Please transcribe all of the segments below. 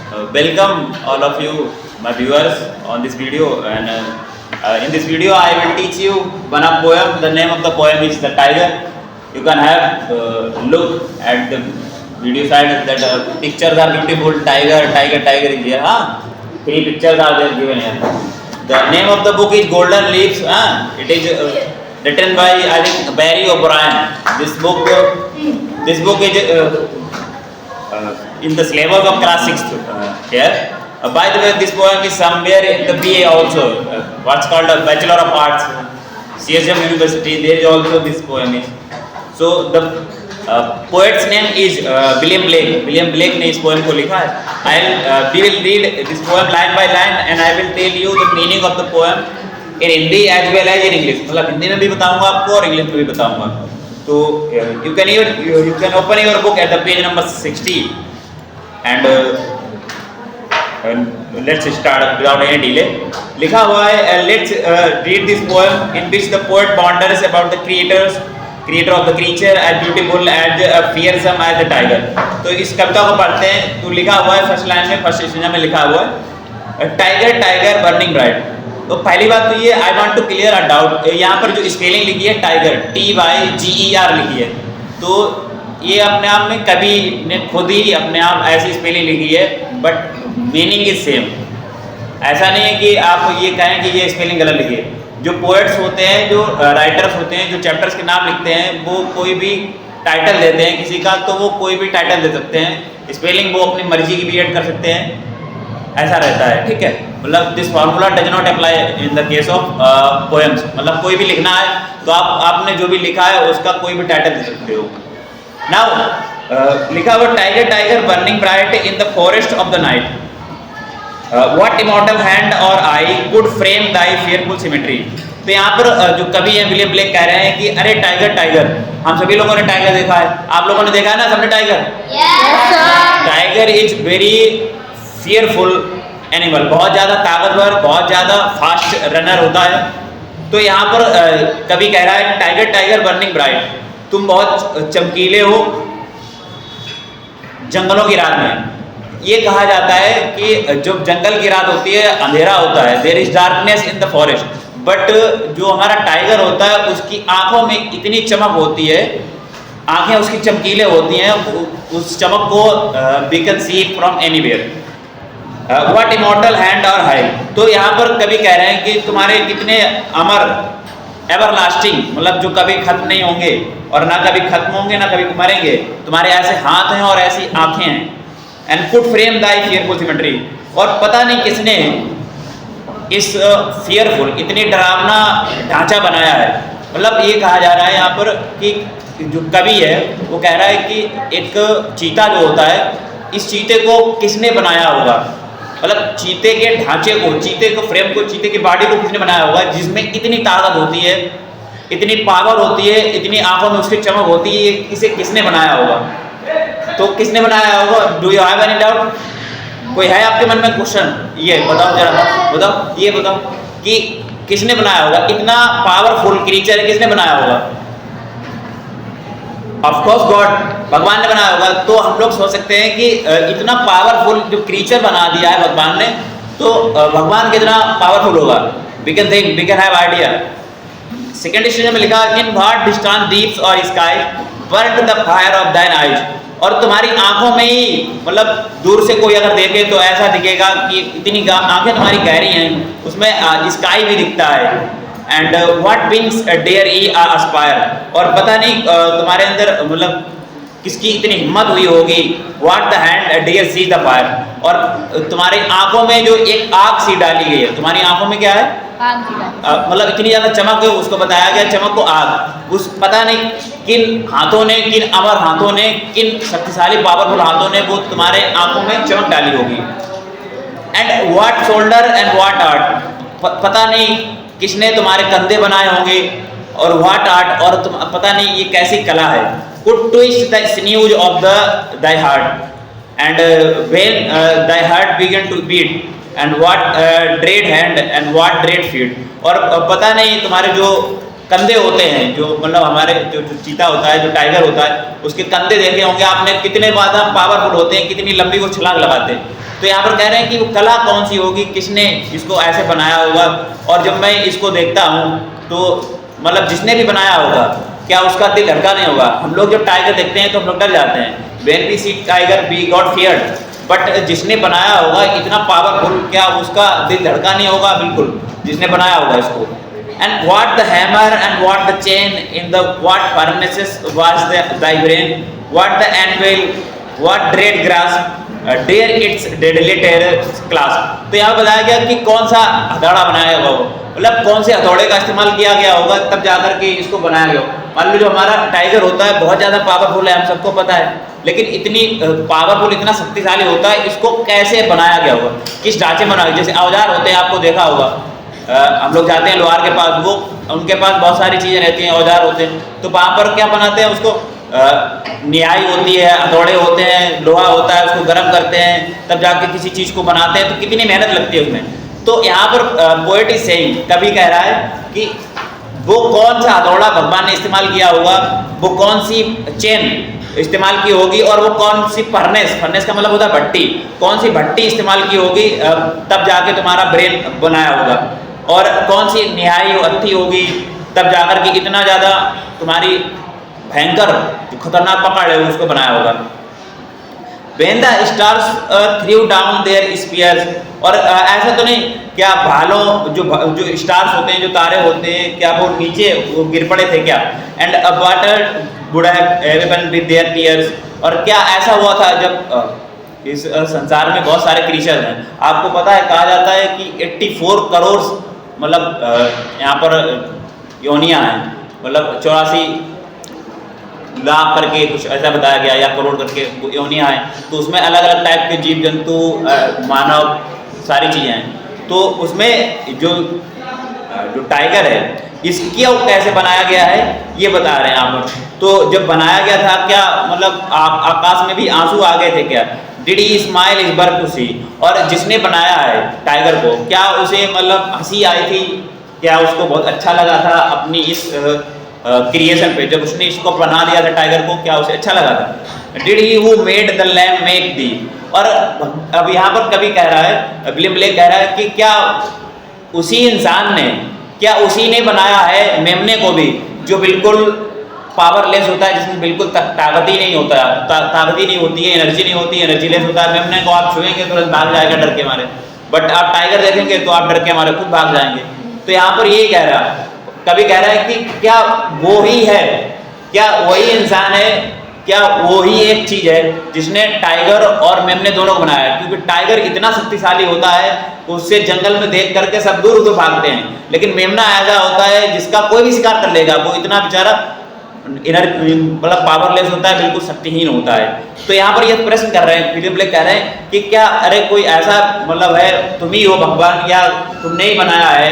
Welcome all of you, my viewers, on this video. And in this video, I will teach you one of poem. The name of the poem is The Tiger. You can have look at the video side that pictures are beautiful. Tiger is here. Three pictures are there given here. The name of the book is Golden Leaves. It is written by I think Barry O'Brien. This book is in the syllabus of class 6th here. By the way, this poem is somewhere in the BA also, what's called a Bachelor of Arts, CSM University, there is also this poem is. So the poet's name is William Blake. William Blake ने इस poem को लिखा है. We will read this poem line by line and I will tell you the meaning of the poem in Hindi as well as in English. मतलब हिंदी में भी बताऊंगा आपको और इंग्लिश में भी बताऊंगा. So you can open your book at the page number 60 and let's start without any delay. लिखा हुआ है let's read this poem in which the poet ponders about the creator of the creature as beautiful as fearsome as the tiger. तो इस कविता को पढ़ते हैं. तो लिखा हुआ है फर्स्ट लाइन में, फर्स्ट स्टेंजा में लिखा हुआ है टाइगर बर्निंग ब्राइट. तो पहली बात तो ये I want to clear a doubt. यहाँ पर जो स्पेलिंग लिखी है टाइगर TYGER लिखी है, तो ये अपने आप में कवि ने खुद ही अपने आप ऐसी स्पेलिंग लिखी है, बट मीनिंग इज सेम. ऐसा नहीं है कि आप ये कहें कि ये स्पेलिंग गलत लिखी है. जो पोएट्स होते हैं, जो राइटर्स होते हैं, जो चैप्टर्स के नाम लिखते हैं, वो कोई भी टाइटल देते हैं किसी का, तो वो कोई भी टाइटल दे सकते हैं. स्पेलिंग वो अपनी मर्जी की भी ऐड कर सकते हैं. ऐसा रहता है, ठीक है. मतलब this formula does not apply in the case of poems. मतलब कोई भी लिखना है तो आपने जो भी लिखा है उसका कोई भी टाइटल दे सकते हो. नाउ लिखा हुआ tiger burning bright in the forest of the night. What immortal hand or eye could frame thy fearful symmetry. तो यहाँ पर जो कवि है विलियम ब्लेक कह रहे हैं कि अरे टाइगर, हम सभी लोगों ने टाइगर देखा है. आप लोगों ने देखा है ना सबने tiger? Tiger is very fearful animal. बहुत ज़्यादा ताकतवर, बहुत ज़्यादा फास्ट रनर होता है. तो यहाँ पर कवि कह रहा है टाइगर बर्निंग ब्राइट, तुम बहुत चमकीले हो जंगलों की रात में. ये कहा जाता है कि जब जंगल की रात होती है अंधेरा होता है, there is darkness in the forest, but जो हमारा टाइगर होता है उसकी आंखों में इतनी चमक होती है, आंखें उसकी चमकीले होती हैं, उस चमक को we can see from anywhere. What immortal hand or eye. तो यहाँ पर कवि कह रहे हैं कि तुम्हारे कितने अमर, एवरलास्टिंग, मतलब जो कभी खत्म नहीं होंगे और ना कभी खत्म होंगे ना कभी मरेंगे, तुम्हारे ऐसे हाथ हैं और ऐसी आंखें हैं. And could frame thy fearful symmetry. और पता नहीं किसने इस fearful, इतनी डरावना ढांचा बनाया है. मतलब ये कहा जा रहा है यहाँ पर कि जो कवि है वो कह रहा है कि एक चीता जो होता है, इस चीते को किसने बनाया होगा. मतलब चीते के ढांचे को, चीते को फ्रेम को, चीते की बॉडी को किसने बनाया होगा जिसमें इतनी ताकत होती है, इतनी पावर होती है, इतनी आंखों में उसकी चमक होती है. इसे किसने बनाया होगा? तो किसने बनाया होगा? Do you have any doubt? कोई है आपके मन में क्वेश्चन? ये बताओ जरा, बताओ, ये बताओ कि किसने बनाया होगा? इतना पावरफुल क्रीचर किसने बनाया होगा? ऑफ कोर्स गॉड, भगवान ने बनाया होगा. तो हम लोग सोच सकते हैं कि इतना पावरफुल जो क्रीचर बना दिया है भगवान ने, तो भगवान कितना पावरफुल होगा. We can think, we can have idea. Second stage में लिखा in what distance deeps or sky burn the fire of thine eyes. और तुम्हारी आंखों में ही, मतलब दूर से कोई अगर देखे तो ऐसा दिखेगा कि इतनी आंखें तुम्हारी गहरी हैं, उसमें स्काई भी दिखता है. And what wings dare he aspire. और पता नहीं तुम्हारे अंदर मतलब किसकी इतनी हिम्मत हुई होगी. What the hand dare seize the fire. और तुम्हारी आंखों में जो एक आग सी डाली गई है, तुम्हारी आंखों में क्या है? मतलब इतनी ज्यादा चमक है, उसको बताया गया चमक को आग. उस पता नहीं किन हाथों ने, किन अमर हाथों ने, किन शक्तिशाली पावरफुल हाथों ने वो तुम्हारे आंखों में चमक डाली होगी. And what shoulder and what art. पता नहीं किसने तुम्हारे कंधे बनाए होंगे. और व्हाट आर्ट, और तुम पता नहीं ये कैसी कला है. Could twist the sinews of thy heart and when thy heart began to beat and what dread hand and what dread feet. और पता नहीं तुम्हारे जो कंधे होते हैं, जो मतलब हमारे जो चीता होता है, जो टाइगर होता है, उसके कंधे देखे होंगे आपने, कितने ज़्यादा पावरफुल होते हैं, कितनी लंबी वो छलांग लगाते हैं. तो यहाँ पर कह रहे हैं कि वो कला कौन सी होगी, किसने इसको ऐसे बनाया होगा। और जब मैं इसको देखता हूँ तो मतलब जिसने भी बनाया होगा क्या उसका दिल धड़का नहीं होगा। हम लोग जब टाइगर देखते हैं तो हम लोग डर जाते हैं, when we see tiger we got feared, but जिसने बनाया होगा इतना पावरफुल, क्या उसका दिल धड़का नहीं होगा? बिल्कुल, जिसने बनाया होगा इसको। And what the hammer and what the chain in the what furnaces was thy brain, what the anvil, what dread grasp, dare its deadly terror clasp। तो यहाँ बताया गया कि कौन सा हथौड़ा बनाया होगा, वो मतलब कौन से हथौड़े का इस्तेमाल किया गया होगा तब जाकर के इसको बनाया गया। मान लो जो हमारा टाइगर होता है बहुत ज़्यादा पावरफुल है, हम सबको पता है, लेकिन इतनी पावरफुल, इतना शक्तिशाली होता है, इसको कैसे बनाया गया होगा, किस ढांचे में बनाया। जैसे औजार होते हैं, आपको देखा होगा, हम लोग जाते हैं लोहार के पास, वो उनके पास बहुत सारी चीज़ें रहती हैं, औजार होते हैं, तो वहाँ पर क्या बनाते हैं उसको, निहाई होती है, हथौड़े होते हैं, लोहा होता है, उसको गर्म करते हैं, तब जाके किसी चीज़ को बनाते हैं, तो कितनी मेहनत लगती है उसमें। तो यहाँ पर पोएट इज सेइंग, कवि कह रहा है कि वो कौन सा हथौड़ा भगवान ने इस्तेमाल किया होगा, वो कौन सी चेन इस्तेमाल की होगी, और वो कौन सी फर्नेस का मतलब होता है भट्टी, कौन सी भट्टी इस्तेमाल की होगी तब जाके तुम्हारा ब्रेन बनाया होगा, और कौन सी निहाई हथी होगी तब जाकर के इतना ज़्यादा तुम्हारी भयंकर जो खतरनाक पकड़ है उसको बनाया होगा। When the stars threw down their spears, और ऐसा तो नहीं क्या भालों जो स्टार्स होते हैं, जो तारे होते हैं, क्या वो नीचे वो गिर पड़े थे क्या? And water would have happened with their tears, और क्या ऐसा हुआ था जब इस संसार में बहुत सारे क्रीचर हैं, आपको पता है, कहा जाता है कि 84 करोड़ मतलब यहाँ पर योनियाँ हैं, मतलब 84 लाख करके कुछ ऐसा बताया गया, या करोड़ करके योनियाँ हैं, तो उसमें अलग अलग टाइप के जीव जंतु, मानव, सारी चीज़ें हैं। तो उसमें जो टाइगर है इसको कैसे बनाया गया है ये बता रहे हैं यहाँ पर। तो जब बनाया गया था क्या मतलब आकाश में भी आंसू आ गए थे क्या? डिड ही स्माइल इज बर्फ टू सी, और जिसने बनाया है टाइगर को क्या उसे मतलब हंसी आई थी, क्या उसको बहुत अच्छा लगा था अपनी इस क्रिएशन पे, जब उसने इसको बना दिया था टाइगर को, क्या उसे अच्छा लगा था? Did he who made the lamp make the, और अब यहाँ पर कवि कह रहा है, विलियम ब्लेक कह रहा है कि क्या उसी इंसान ने, क्या उसी ने बनाया है मेमने को भी, जो बिल्कुल पावरलेस होता है, जिसमें बिल्कुल ताकत ही नहीं होता, ताकत ही नहीं होती है, एनर्जी नहीं होती, एनर्जी लेस होता है। मेमने को आप छुएंगे तो भाग जाएगा डर के मारे, बट आप टाइगर देखेंगे तो आप डर के मारे खुद भाग जाएंगे। तो यहाँ पर ये कह रहा है, कभी कह रहा है कि क्या वो ही है, क्या वही इंसान है, क्या वो ही एक चीज है जिसने टाइगर और मेमने दोनों को बनाया है? क्योंकि टाइगर इतना शक्तिशाली होता है, उससे जंगल में देख करके सब दूर दूर भागते हैं, लेकिन मेमना ऐसा होता है जिसका कोई भी शिकार कर लेगा, वो इतना बेचारा मतलब पावरलेस होता है, बिल्कुल शक्तिहीन होता है। तो यहाँ पर ये प्रश्न कर रहे हैं, विलियम ब्लेक कह रहे हैं कि क्या अरे कोई ऐसा मतलब है, तुम ही हो भगवान, या तुमने ही बनाया है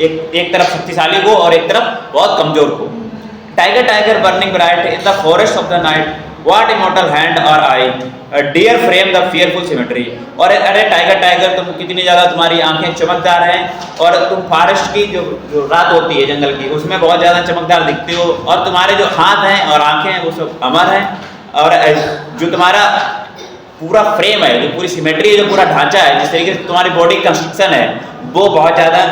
एक तरफ शक्तिशाली को और एक तरफ बहुत कमजोर को? Tiger tiger burning bright in the forest of the night, what immortal hand or eye, dare frame the fearful symmetry. और अरे टाइगर टाइगर तुम कितनी ज़्यादा, तुम्हारी आंखें चमकदार हैं, और तुम फॉरेस्ट की जो रात होती है जंगल की, उसमें बहुत ज़्यादा चमकदार दिखते हो, और तुम्हारे जो हाथ हैं और आंखें हैं वो सब अमर हैं, और जो तुम्हारा पूरा फ्रेम है, जो पूरी सिमेट्री है, जो पूरा ढांचा है, जिस तरीके से तुम्हारी बॉडी कंस्ट्रक्शन है, वो बहुत ज़्यादा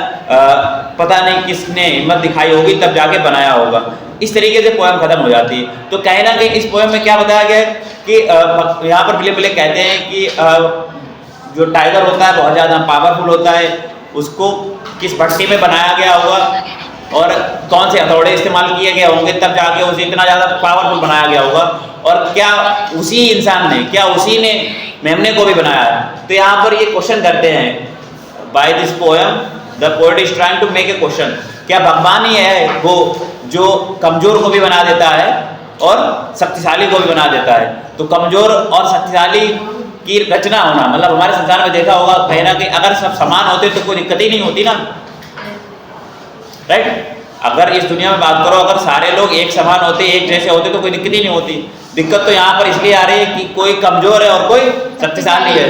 पता नहीं किसने हिम्मत दिखाई होगी तब जाके बनाया होगा। इस तरीके से पोएम खत्म हो जाती है। तो कहीं ना कहीं इस पोएम में क्या बताया गया है कि यहाँ पर विलियम ब्लेक कहते हैं कि जो टाइगर होता है बहुत ज़्यादा पावरफुल होता है, उसको किस भट्टी में बनाया गया होगा और कौन से हथौड़े इस्तेमाल किए गए होंगे तब जाके उसे इतना ज़्यादा पावरफुल बनाया गया होगा, और क्या उसी इंसान ने, क्या उसी ने मेमने को भी बनाया है? तो यहाँ पर ये क्वेश्चन करते हैं, by this poem the poet is trying to make a question, क्या भगवान ही है वो जो कमजोर को भी बना देता है और शक्तिशाली को भी बना देता है? तो कमजोर और शक्तिशाली की रचना होना, मतलब हमारे संसार में देखा होगा कहीं ना कहीं अगर सब समान होते तो कोई दिक्कत ही नहीं होती ना, राइट? अगर इस दुनिया में बात करो, अगर सारे लोग एक समान होते, एक जैसे होते तो कोई दिक्कत ही नहीं होती। दिक्कत तो यहाँ पर इसलिए आ रही है कि कोई कमजोर है और कोई शक्तिशाली है।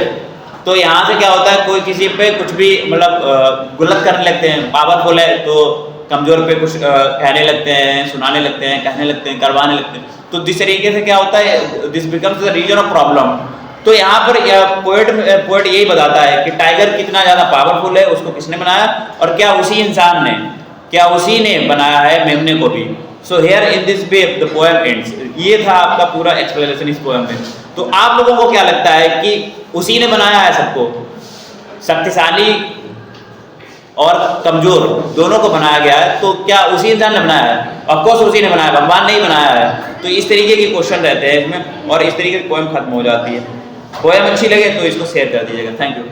तो यहाँ से क्या होता है, कोई किसी पे कुछ भी मतलब गुलत करने लगते हैं, पावरफुल है तो कमजोर पे कुछ कहने लगते हैं, सुनाने लगते हैं, कहने लगते हैं, करवाने लगते हैं। तो जिस तरीके से क्या होता है, this becomes the reason of problem. तो यहाँ पर पोएट यही बताता है कि टाइगर कितना ज़्यादा पावरफुल है, उसको किसने बनाया, और क्या उसी ने बनाया है मेमने को भी। So here in this way the poem ends. ये था आपका पूरा एक्सप्लेनेशन इस पोएम में। तो आप लोगों को क्या लगता है कि उसी ने बनाया है सबको, शक्तिशाली और कमजोर दोनों को बनाया गया है, तो क्या उसी इंसान ने बनाया है? ऑफकोर्स उसी ने बनाया, भगवान ने ही बनाया है। तो इस तरीके के क्वेश्चन रहते हैं इसमें, और इस तरीके की पोएम खत्म हो जाती है। पोएम अच्छी लगे तो इसको शेयर कर दीजिएगा। Thank you.